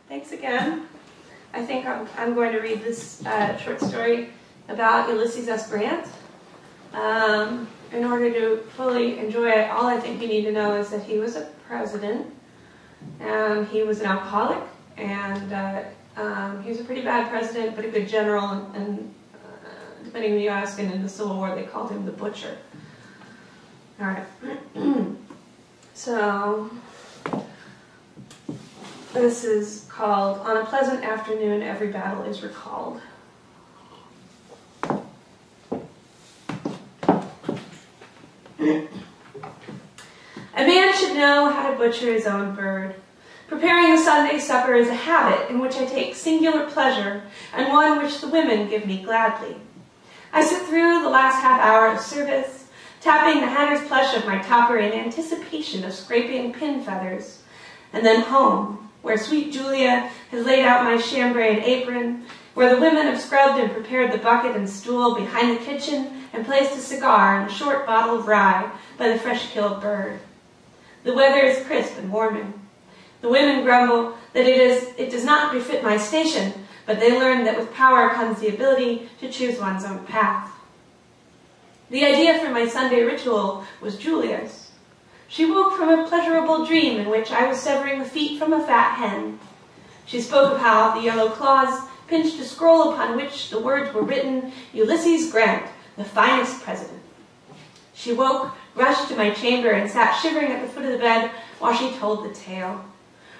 Thanks again. I think I'm going to read this short story about Ulysses S. Grant. In order to fully enjoy it, all I think you need to know is that he was a president, and he was an alcoholic, and he was a pretty bad president, but a good general, and depending on who you ask, and in the Civil War they called him the Butcher. All right. So, this is called, On a Pleasant Afternoon, Every Battle is Recalled. A man should know how to butcher his own bird. Preparing a Sunday supper is a habit in which I take singular pleasure, and one which the women give me gladly. I sit through the last half hour of service, tapping the hatter's plush of my topper in anticipation of scraping pin feathers, and then home, where sweet Julia has laid out my chambray apron, where the women have scrubbed and prepared the bucket and stool behind the kitchen and placed a cigar and a short bottle of rye by the fresh-killed bird. The weather is crisp and warming. The women grumble that it does not befit my station, but they learn that with power comes the ability to choose one's own path. The idea for my Sunday ritual was Julia's. She woke from a pleasurable dream in which I was severing the feet from a fat hen. She spoke of how the yellow claws pinched a scroll upon which the words were written, Ulysses Grant, the finest president. She woke, rushed to my chamber, and sat shivering at the foot of the bed while she told the tale.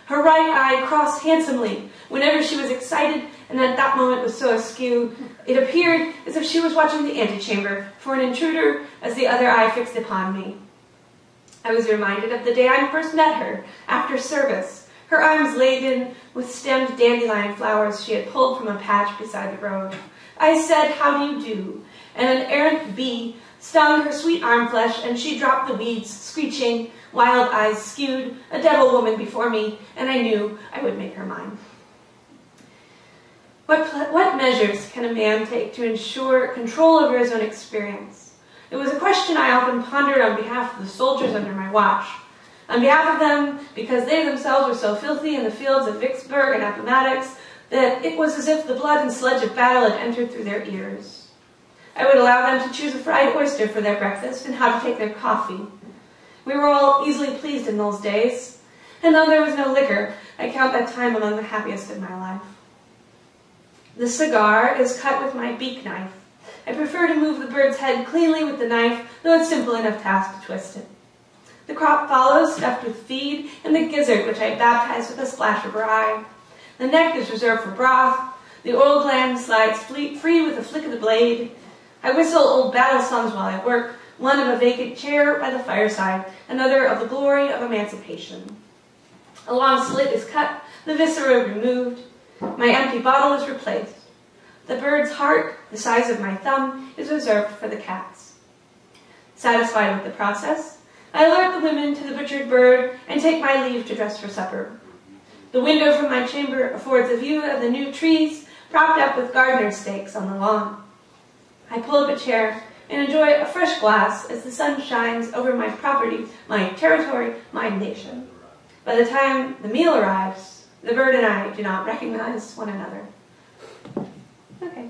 Her right eye crossed handsomely whenever she was excited, and at that moment was so askew, it appeared as if she was watching the antechamber for an intruder as the other eye fixed upon me. I was reminded of the day I first met her, after service, her arms laden with stemmed dandelion flowers she had pulled from a patch beside the road. I said, "How do you do?" and an errant bee stung her sweet arm flesh, and she dropped the weeds, screeching, wild eyes skewed, a devil woman before me, and I knew I would make her mine. What measures can a man take to ensure control over his own experience? It was a question I often pondered on behalf of the soldiers under my watch. On behalf of them, because they themselves were so filthy in the fields of Vicksburg and Appomattox that it was as if the blood and sludge of battle had entered through their ears. I would allow them to choose a fried oyster for their breakfast and how to take their coffee. We were all easily pleased in those days, and though there was no liquor, I count that time among the happiest of my life. The cigar is cut with my beak knife. I prefer to move the bird's head cleanly with the knife, though it's simple enough task to twist it. The crop follows, stuffed with feed, and the gizzard, which I baptize with a splash of rye. The neck is reserved for broth. The oil gland slides free with a flick of the blade. I whistle old battle songs while I work, one of a vacant chair by the fireside, another of the glory of emancipation. A long slit is cut, the viscera removed. My empty bottle is replaced. The bird's heart, the size of my thumb, is reserved for the cat's. Satisfied with the process, I alert the women to the butchered bird and take my leave to dress for supper. The window from my chamber affords a view of the new trees propped up with gardener's stakes on the lawn. I pull up a chair and enjoy a fresh glass as the sun shines over my property, my territory, my nation. By the time the meal arrives, the bird and I do not recognize one another. Okay.